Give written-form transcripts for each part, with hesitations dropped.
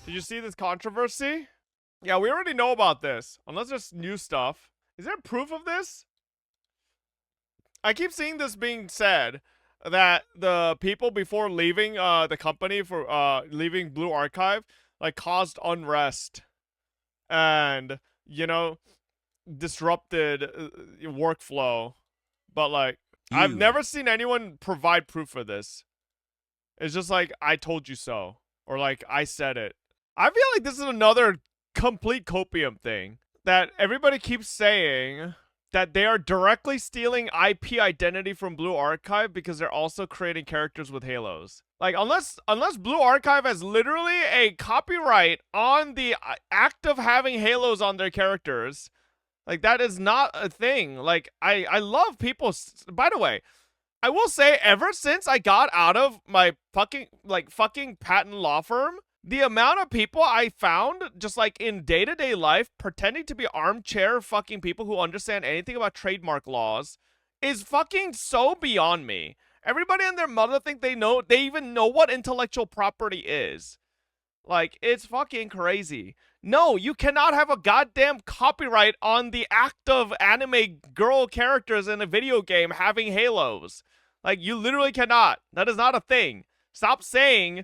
Did you see this controversy? Yeah, we already know about this. Unless there's new stuff. Is there proof of this? I keep seeing this being said that the people before leaving the company for leaving Blue Archive like caused unrest and you know disrupted workflow. But like I've You. never seen anyone provide proof for this. It's just like I told you so or like I said it. I feel like this is another complete copium thing that everybody keeps saying that they are directly stealing IP identity from Blue Archive because they're also creating characters with halos. Like unless Blue Archive has literally a copyright on the act of having halos on their characters, like that is not a thing. Like I love people. By the way, I will say ever since I got out of my fucking patent law firm, the amount of people I found just like in day-to-day life pretending to be armchair fucking people who understand anything about trademark laws is fucking so beyond me. Everybody and their mother think they even know what intellectual property is. Like, it's fucking crazy. No, you cannot have a goddamn copyright on the act of anime girl characters in a video game having halos. Like, you literally cannot. That is not a thing. Stop saying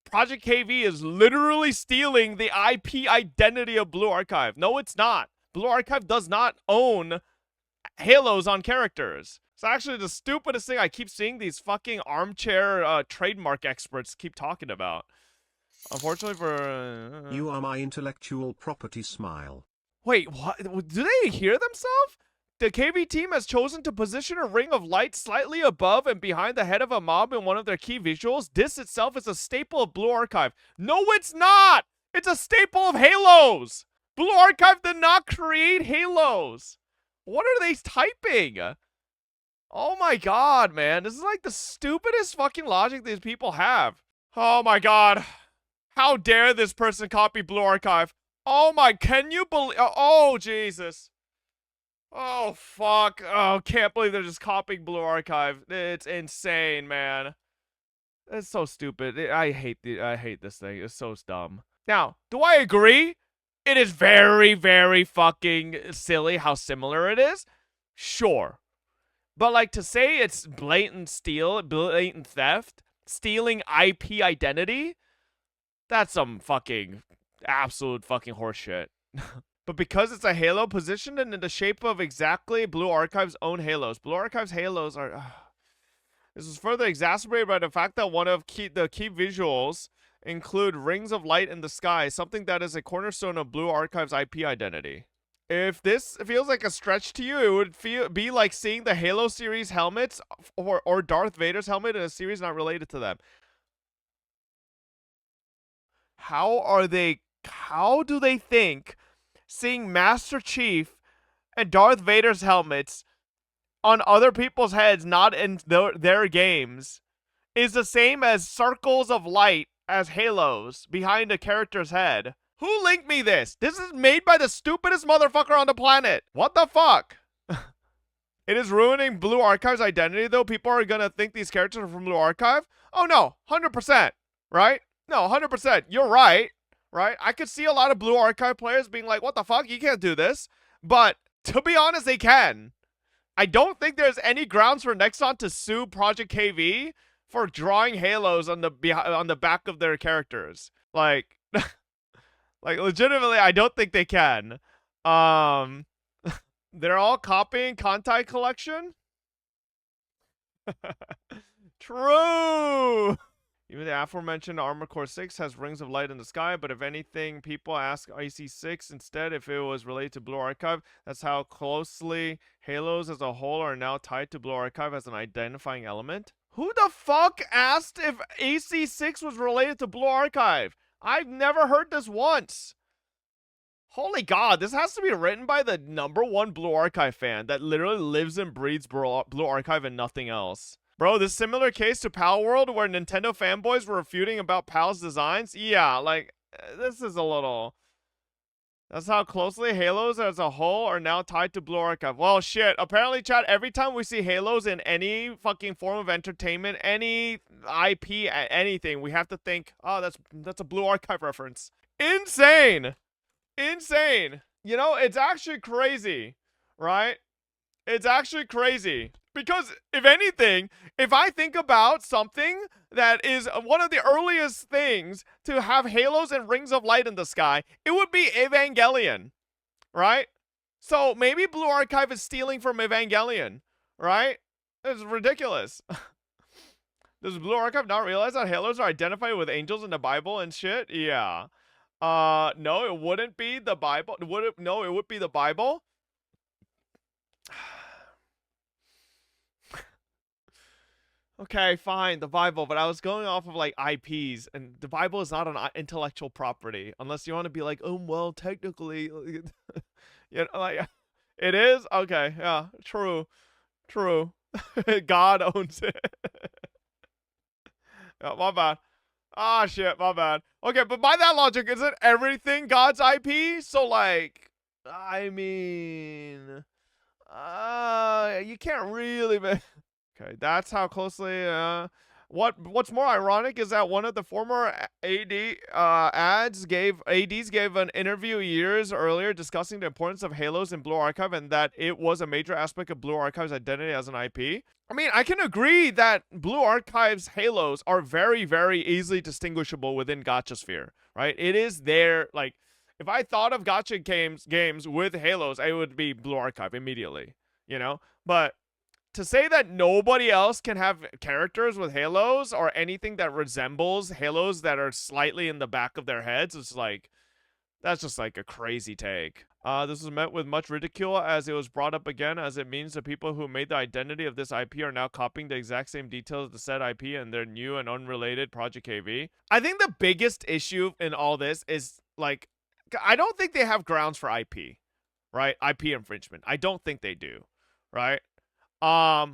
Project KV is literally stealing the IP identity of Blue Archive. No, it's not. Blue Archive does not own halos on characters. It's actually the stupidest thing I keep seeing these fucking armchair trademark experts keep talking about. Unfortunately for... You are my intellectual property smile. Wait, what? Do they hear themselves? The KV team has chosen to position a ring of light slightly above and behind the head of a mob in one of their key visuals. This itself is a staple of Blue Archive. No, it's not! It's a staple of Halos! Blue Archive did not create Halos! What are they typing? Oh my god, man. This is like the stupidest fucking logic these people have. Oh my god. How dare this person copy Blue Archive? Oh my, can you believe? Oh, Jesus. Oh, fuck. Oh, can't believe they're just copying Blue Archive. It's insane, man. It's so stupid. I hate this thing. It's so dumb. Now, do I agree? It is very, very fucking silly how similar it is. Sure. But like to say it's blatant theft, stealing IP identity, that's some fucking absolute fucking horseshit. But because it's a halo positioned in the shape of exactly Blue Archive's own halos. Blue Archive's halos are... This is further exacerbated by the fact that one of the key visuals include rings of light in the sky, something that is a cornerstone of Blue Archive's IP identity. If this feels like a stretch to you, it would be like seeing the Halo series helmets or Darth Vader's helmet in a series not related to them. How do they think seeing Master Chief and Darth Vader's helmets on other people's heads, not in their games, is the same as circles of light as halos behind a character's head? Who linked me this? This is made by the stupidest motherfucker on the planet. What the fuck? It is ruining Blue Archive's identity, though. People are gonna think these characters are from Blue Archive. Oh no, 100%, right? No, 100%. You're right, right? I could see a lot of Blue Archive players being like, what the fuck? You can't do this. But to be honest, they can. I don't think there's any grounds for Nexon to sue Project KV for drawing halos on the back of their characters. Like, like legitimately, I don't think they can. They're all copying Kantai Collection. True. Even the aforementioned Armor Core 6 has rings of light in the sky, but if anything, people ask IC6 instead if it was related to Blue Archive. That's how closely Halos as a whole are now tied to Blue Archive as an identifying element. Who the fuck asked if AC6 was related to Blue Archive? I've never heard this once. Holy god, this has to be written by the #1 Blue Archive fan that literally lives and breathes Blue Archive and nothing else. Bro, this similar case to Pal World where Nintendo fanboys were refuting about Pal's designs? Yeah, like, this is a little That's how closely Halos as a whole are now tied to Blue Archive. Well, shit. Apparently, chat, every time we see Halos in any fucking form of entertainment, any IP, anything, we have to think, oh, that's a Blue Archive reference. Insane! Insane! You know, it's actually crazy, right? It's actually crazy. Because, if anything, if I think about something that is one of the earliest things to have halos and rings of light in the sky, it would be Evangelion, right? So maybe Blue Archive is stealing from Evangelion, right? It's ridiculous. Does Blue Archive not realize that halos are identified with angels in the Bible and shit? Yeah. No, it wouldn't be the Bible. Would it? No, it would be the Bible. Okay, fine, the Bible, but I was going off of like IPs, and the Bible is not an intellectual property, unless you want to be like, oh, well, technically, you know, like, it is? Okay, yeah, true, true. God owns it. Oh, my bad. Ah, shit, my bad. Okay, but by that logic, isn't everything God's IP? So, like, I mean, you can't really. Okay, that's how closely. What's more ironic is that one of the former ads gave an interview years earlier discussing the importance of Halos in Blue Archive and that it was a major aspect of Blue Archive's identity as an IP. I mean, I can agree that Blue Archive's Halos are very, very easily distinguishable within Gacha sphere, right? It is there, like, if I thought of Gacha games with Halos, it would be Blue Archive immediately, you know? But to say that nobody else can have characters with halos or anything that resembles halos that are slightly in the back of their heads, it's like, that's just like a crazy take. This was met with much ridicule as it was brought up again, as it means the people who made the identity of this IP are now copying the exact same details of the said IP in their new and unrelated Project KV. I think the biggest issue in all this is, like, I don't think they have grounds for IP, right? IP infringement. I don't think they do, right? I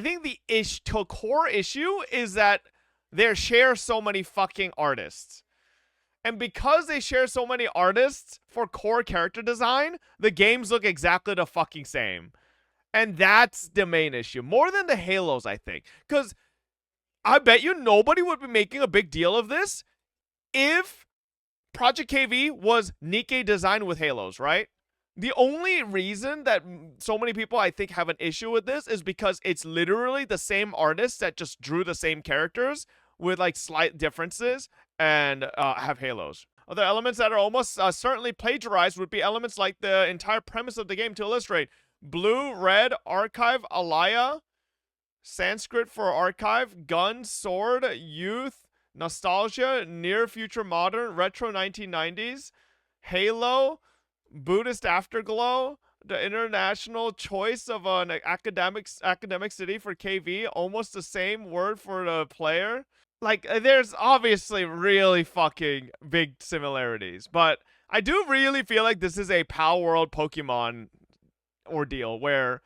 think the core issue is that they share so many fucking artists. And because they share so many artists for core character design, the games look exactly the fucking same. And that's the main issue. More than the Halos, I think. Because I bet you nobody would be making a big deal of this if Project KV was Nikkei designed with Halos, right? The only reason that so many people, I think, have an issue with this is because it's literally the same artists that just drew the same characters with, like, slight differences and have halos. Other elements that are almost certainly plagiarized would be elements like the entire premise of the game to illustrate. Blue, red, archive, alaya, Sanskrit for archive, gun, sword, youth, nostalgia, near future modern, retro 1990s, halo, Buddhist afterglow, the international choice of an academic city for KV, almost the same word for the player. Like, there's obviously really fucking big similarities, but I do really feel like this is a Pal World Pokemon ordeal where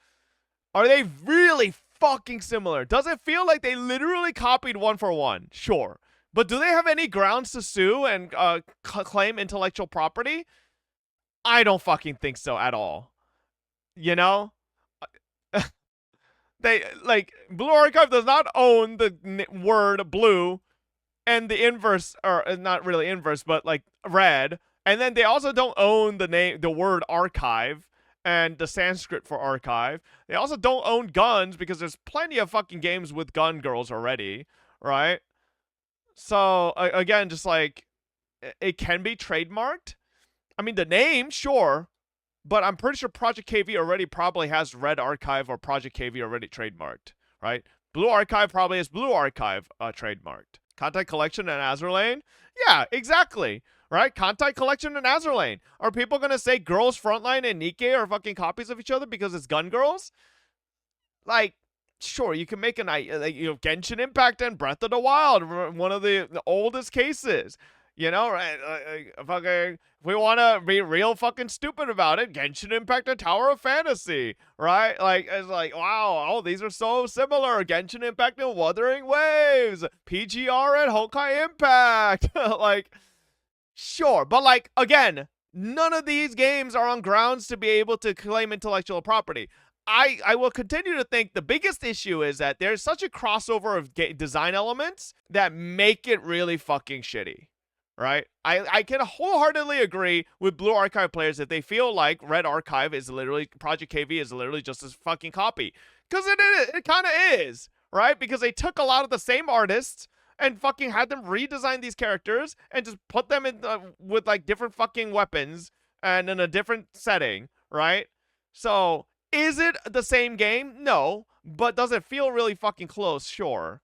are they really fucking similar? Does it feel like they literally copied one for one? Sure. But do they have any grounds to sue and claim intellectual property? I don't fucking think so at all. You know? They, like, Blue Archive does not own the word blue and the inverse, or not really inverse, but like red. And then they also don't own the word archive and the Sanskrit for archive. They also don't own guns because there's plenty of fucking games with gun girls already, right? So, again, just like, it can be trademarked. I mean, the name, sure, but I'm pretty sure Project KV already probably has Red Archive or Project KV already trademarked, right? Blue Archive probably has Blue Archive trademarked. Contact Collection and Azurlane? Yeah, exactly, right? Contact Collection and Azurlane. Are people going to say Girls Frontline and Nikkei are fucking copies of each other because it's gun girls? Like, sure, you can make Genshin Impact and Breath of the Wild, one of the oldest cases. You know, right? Fucking, if we want to be real fucking stupid about it, Genshin Impact and Tower of Fantasy, right? Like, it's like, wow, oh, these are so similar. Genshin Impact and Wuthering Waves, PGR and Honkai Impact. Like, Sure, but like again, none of these games are on grounds to be able to claim intellectual property. I will continue to think the biggest issue is that there's such a crossover of design elements that make it really fucking shitty. Right? I can wholeheartedly agree with Blue Archive players if they feel like Red Archive is literally Project KV is literally just a fucking copy. Because it kind of is, right? Because they took a lot of the same artists and fucking had them redesign these characters and just put them in with like different fucking weapons and in a different setting, right? So is it the same game? No, but does it feel really fucking close? Sure.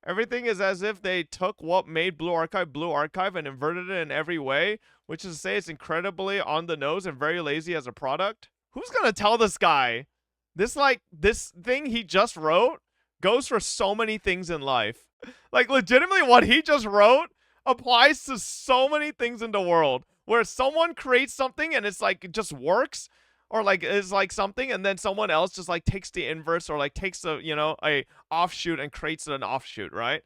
Everything is as if they took what made Blue Archive and inverted it in every way, which is to say it's incredibly on the nose and very lazy as a product. Who's gonna tell this guy? This thing he just wrote goes for so many things in life. Like legitimately what he just wrote applies to so many things in the world where someone creates something and it's like it just works or like is like something and then someone else just like takes the inverse or like takes a a offshoot and creates an offshoot, right?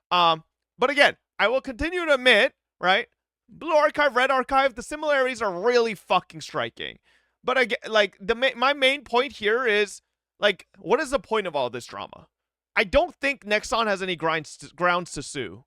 But again, I will continue to admit, right? Blue Archive, Red Archive, the similarities are really fucking striking. But again, like my main point here is like, what is the point of all this drama? I don't think Nexon has any grounds to sue,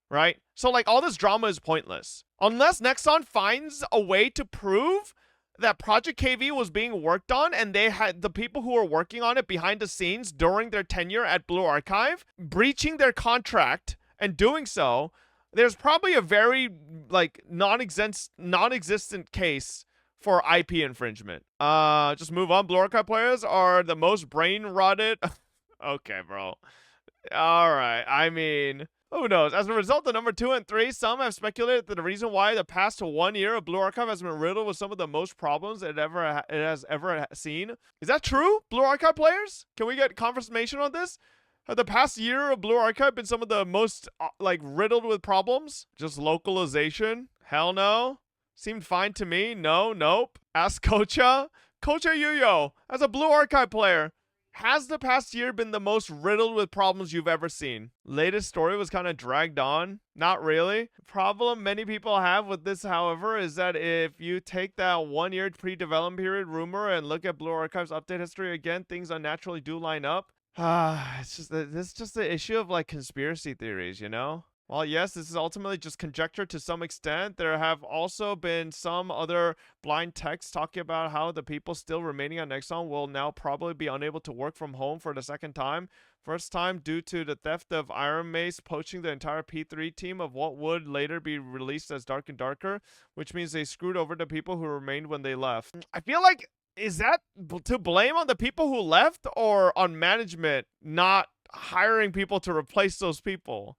right? So like all this drama is pointless unless Nexon finds a way to prove that Project KV was being worked on and they had the people who were working on it behind the scenes during their tenure at Blue Archive breaching their contract and doing so. There's probably a very like non-existent case for IP infringement. Just move on. Blue Archive players are the most brain rotted. Okay, bro. All right. I mean, who knows? As a result of number 2 and 3, some have speculated that the reason why the past 1 year of Blue Archive has been riddled with some of the most problems it has ever seen. Is that true, Blue Archive players? Can we get confirmation on this? Have the past year of Blue Archive been some of the most like riddled with problems? Just localization? Hell no. Seemed fine to me. No, nope. Ask Kocha. Kocha Yuyo, as a Blue Archive player, has the past year been the most riddled with problems you've ever seen? Latest story was kind of dragged on. Not really. The problem many people have with this, however, is that if you take that 1 year pre-development period rumor and look at Blue Archive's update history again, things unnaturally do line up. It's just the issue of like conspiracy theories, you know? While yes, this is ultimately just conjecture to some extent, there have also been some other blind texts talking about how the people still remaining on Nexon will now probably be unable to work from home for the second time. First time due to the theft of Iron Mace poaching the entire P3 team of what would later be released as Dark and Darker, which means they screwed over the people who remained when they left. I feel like, is that to blame on the people who left or on management not hiring people to replace those people?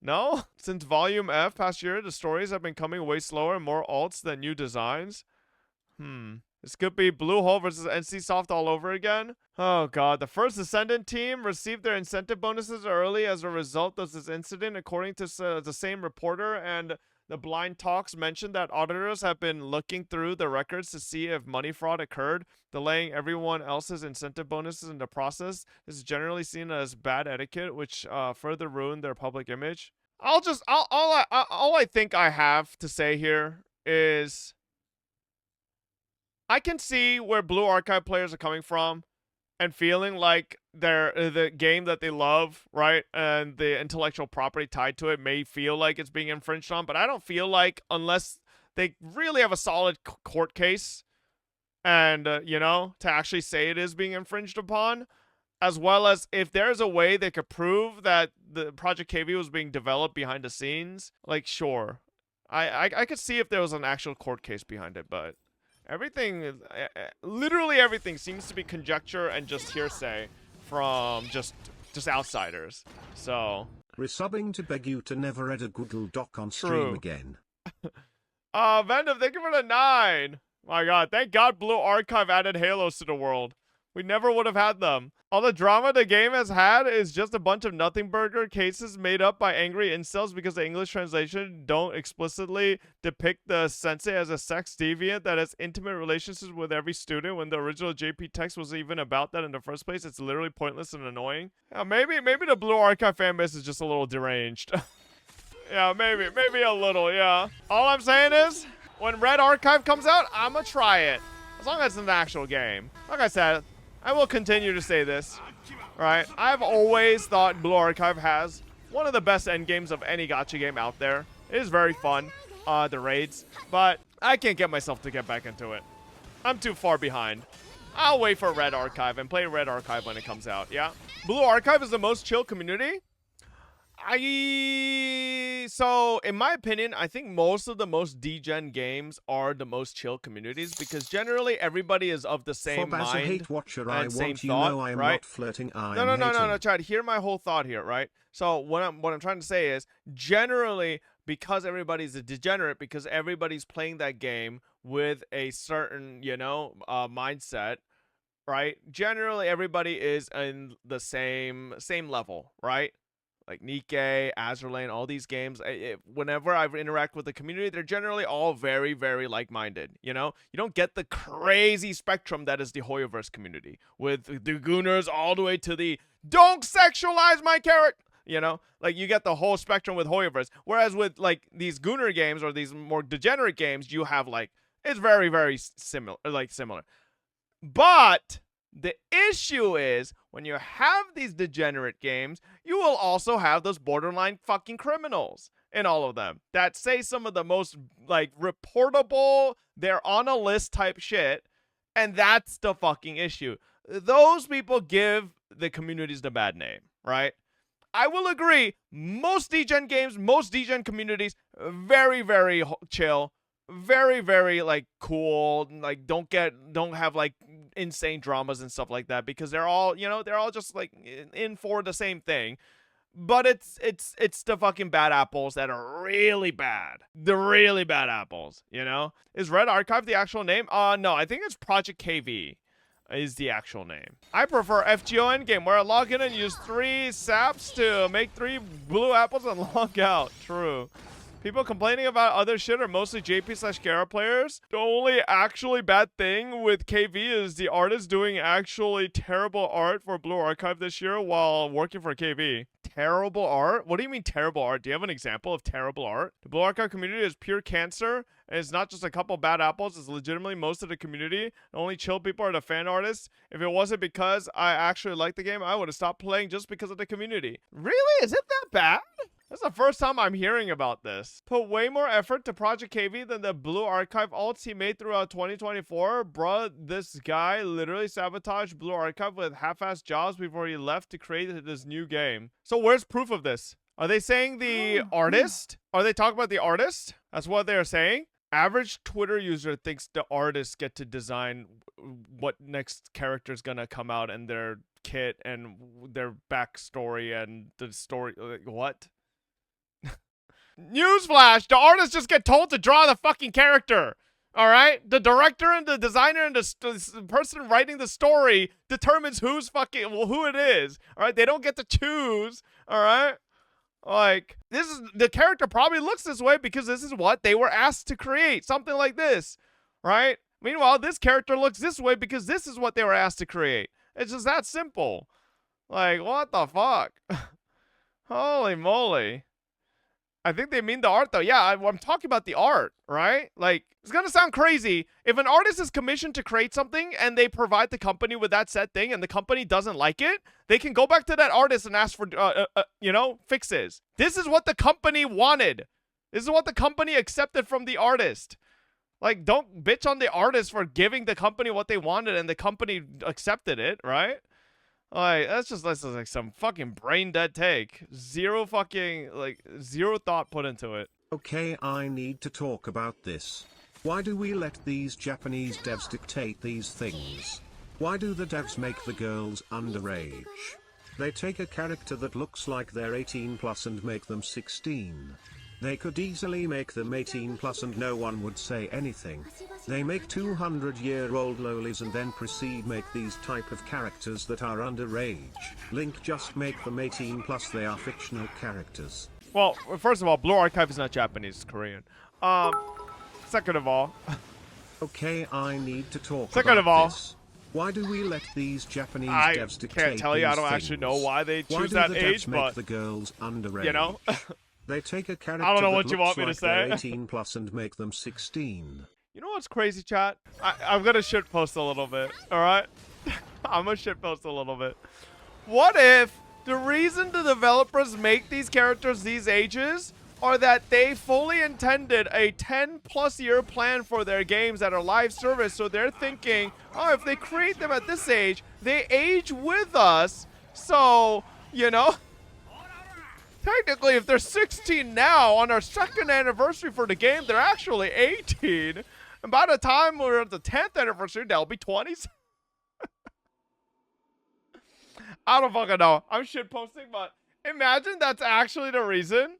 No? Since Volume F past year, the stories have been coming way slower and more alts than new designs. This could be Bluehole versus NCSoft all over again. Oh god, the first Ascendant team received their incentive bonuses early as a result of this incident, according to the same reporter, and the blind talks mentioned that auditors have been looking through the records to see if money fraud occurred, delaying everyone else's incentive bonuses in the process. This is generally seen as bad etiquette, which further ruined their public image. All I think I have to say here is I can see where Blue Archive players are coming from and feeling like the game that they love, right, and the intellectual property tied to it may feel like it's being infringed on, but I don't feel like, unless they really have a solid court case and, to actually say it is being infringed upon, as well as if there's a way they could prove that the Project KV was being developed behind the scenes, like, sure. I could see if there was an actual court case behind it, but everything, literally everything seems to be conjecture and just hearsay from just outsiders. So Resubbing to beg you to never add a Google Doc on True. stream again. Vendom, thank you for the 9. My god, thank god Blue Archive added Halos to the world. We never would have had them. All the drama the game has had is just a bunch of nothing burger cases made up by angry incels because the English translation don't explicitly depict the sensei as a sex deviant that has intimate relationships with every student when the original JP text was even about that in the first place. It's literally pointless and annoying. Maybe the Blue Archive fanbase is just a little deranged. Yeah, maybe a little, yeah. All I'm saying is, when Red Archive comes out, I'ma try it. As long as it's an actual game. Like I said, I will continue to say this, right? I've always thought Blue Archive has one of the best end games of any gacha game out there. It is very fun, the raids, but I can't get myself to get back into it. I'm too far behind. I'll wait for Red Archive and play Red Archive when it comes out, yeah? Blue Archive is the most chill community. So in my opinion, I think most of the most degen games are the most chill communities because generally everybody is of the same As a mind hate watcher, and I same want you thought, know I am right? not flirting. I No, am hating. Chad. Hear my whole thought here, right? So what I'm trying to say is generally because everybody's a degenerate because everybody's playing that game with a certain mindset. Right? Generally, everybody is in the same level, right? Like Nikkei, Azurlane, all these games. Whenever I interact with the community, they're generally all very, very like-minded. You don't get the crazy spectrum that is the Hoyoverse community with the Gooners all the way to the "don't sexualize my character." Like you get the whole spectrum with Hoyoverse. Whereas with like these Gooner games or these more degenerate games, you have like it's very, very similar. But the issue is when you have these degenerate games, you will also have those borderline fucking criminals in all of them that say some of the most like reportable, they're on a list type shit. And that's the fucking issue. Those people give the communities the bad name, right? I will agree. Most degen games, most degen communities, very, very chill. Very, very like cool. Like don't have like insane dramas and stuff like that because they're all just like in for the same thing. But it's the fucking bad apples that are really bad. The really bad apples, Is Red Archive the actual name? No, I think it's Project KV is the actual name. I prefer FGO endgame where I log in and use 3 saps to make 3 blue apples and log out. True. People complaining about other shit are mostly JP/Gara players. The only actually bad thing with KV is the artist doing actually terrible art for Blue Archive this year while working for KV. Terrible art? What do you mean terrible art? Do you have an example of terrible art? The Blue Archive community is pure cancer. And it's not just a couple bad apples. It's legitimately most of the community. The only chill people are the fan artists. If it wasn't because I actually like the game, I would have stopped playing just because of the community. Really? Is it that bad? That's the first time I'm hearing about this. Put way more effort to Project KV than the Blue Archive alts he made throughout 2024. Bruh, this guy literally sabotaged Blue Archive with half-assed jobs before he left to create this new game. So where's proof of this? Are they saying the artist? Are they talking about the artist? That's what they're saying? Average Twitter user thinks the artists get to design what next character is gonna come out and their kit and their backstory and the story. What? Newsflash! The artists just get told to draw the fucking character. All right? The director and the designer and the person writing the story determines who it is. All right? They don't get to choose. All right? Like, the character probably looks this way because this is what they were asked to create. Something like this. Right? Meanwhile, this character looks this way because this is what they were asked to create. It's just that simple. Like, what the fuck? Holy moly. I think they mean the art, though. Yeah, I'm talking about the art, right? Like, it's going to sound crazy. If an artist is commissioned to create something and they provide the company with that said thing and the company doesn't like it, they can go back to that artist and ask for, fixes. This is what the company wanted. This is what the company accepted from the artist. Like, don't bitch on the artist for giving the company what they wanted and the company accepted it, right? Like, that's just like some fucking brain dead take. Zero thought put into it. Okay, I need to talk about this. Why do we let these Japanese devs dictate these things? Why do the devs make the girls underage? They take a character that looks like they're 18 plus and make them 16. They could easily make them 18 plus and no one would say anything. They make 200-year-old lolis and then proceed make these type of characters that are underage. Link just make them 18 plus, they are fictional characters. Well, first of all, Blue Archive is not Japanese, it's Korean. Second of all. Okay, I need to talk Second about of all. this. Why do we let these Japanese I devs dictate can't tell you, I don't these actually know things? why they choose Why do that the age, devs make but the girls underage? They take a character I don't know that what you want looks me to like they're say. 18 plus and make them 16. You know what's crazy, chat? I'm gonna shitpost a little bit, alright? I'm gonna shitpost a little bit. What if the reason the developers make these characters these ages are that they fully intended a 10+ year plan for their games that are live service, so they're thinking, oh, if they create them at this age, they age with us, so, you know, technically, if they're 16 now, on our 2nd anniversary for the game, they're actually 18. And by the time we're at the 10th anniversary, they'll be 20s. I don't fucking know. I'm shitposting, but imagine that's actually the reason.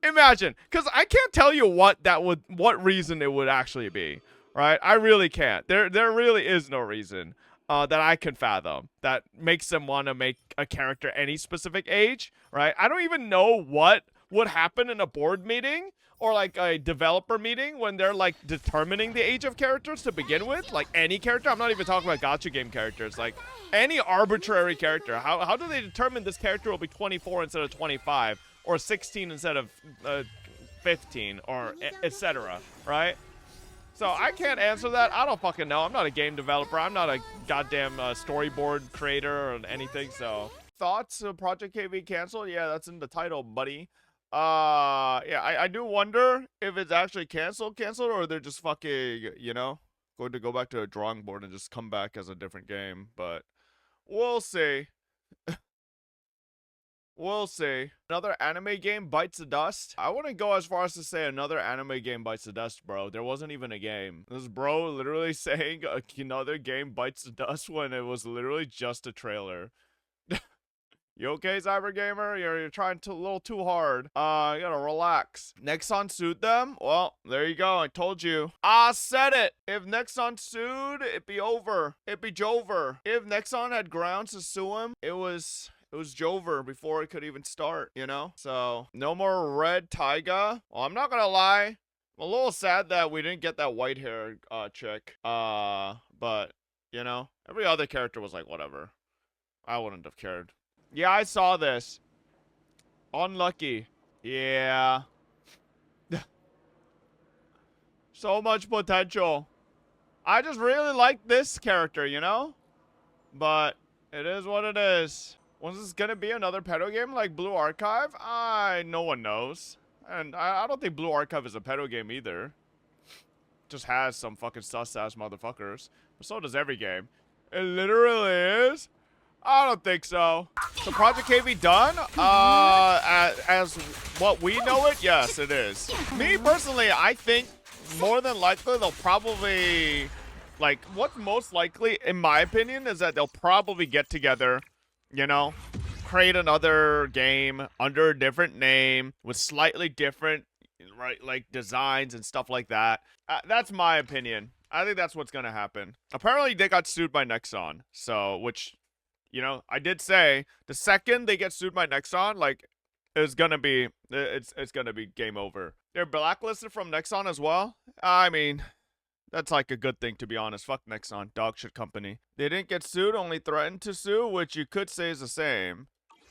Imagine. Because I can't tell you what reason it would actually be. Right? I really can't. There really is no reason that I can fathom that makes them want to make a character any specific age, right? I don't even know what would happen in a board meeting or like a developer meeting when they're like determining the age of characters to begin with. Like any character. I'm not even talking about gacha game characters. Like any arbitrary character. How do they determine this character will be 24 instead of 25 or 16 instead of 15 or etc. Right? So I can't answer that. I don't fucking know. I'm not a game developer. I'm not a goddamn storyboard creator or anything. So thoughts of Project KV canceled? Yeah, that's in the title, buddy. Yeah, I do wonder if it's actually canceled, or they're just fucking, you know, going to go back to a drawing board and just come back as a different game. But we'll see. We'll see. Another anime game bites the dust. I wouldn't go as far as to say another anime game bites the dust, bro. There wasn't even a game. This bro literally saying another game bites the dust when it was literally just a trailer. You okay, Cybergamer? You're trying a little too hard. You gotta relax. Nexon sued them? Well, there you go. I told you. I said it. If Nexon sued, it'd be over. It'd be Jover. If Nexon had grounds to sue him, it was Jover before it could even start, you know? So, no more red taiga. Well, I'm not gonna lie. I'm a little sad that we didn't get that white hair chick. But, you know, every other character was like, whatever. I wouldn't have cared. Yeah, I saw this. Unlucky. Yeah. So much potential. I just really like this character, you know? But it is what it is. Was this gonna be another pedo game like Blue Archive? No one knows. And I don't think Blue Archive is a pedo game either. Just has some fucking sus-ass motherfuckers. But so does every game. It literally is. I don't think so. So Project KV done? As what we know it, yes, it is. Me personally, I think more than likely they'll probably, like, what's most likely, in my opinion, is that they'll probably get together, you know, create another game under a different name with slightly different, right, like designs and stuff like that. That's my opinion. I think that's what's gonna happen. Apparently, they got sued by Nexon, so which. You know, I did say the second they get sued by Nexon, like, it's gonna be game over. They're blacklisted from Nexon as well. I mean, that's like a good thing, to be honest. Fuck Nexon, dog shit company. They didn't get sued, only threatened to sue, which you could say is the same.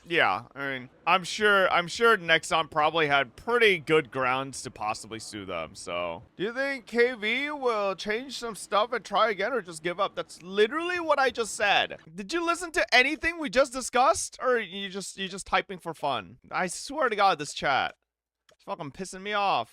Yeah, I mean, I'm sure Nexon probably had pretty good grounds to possibly sue them, so. Do you think KV will change some stuff and try again or just give up? That's literally what I just said. Did you listen to anything we just discussed? Or you just typing for fun? I swear to God, this chat. It's fucking pissing me off.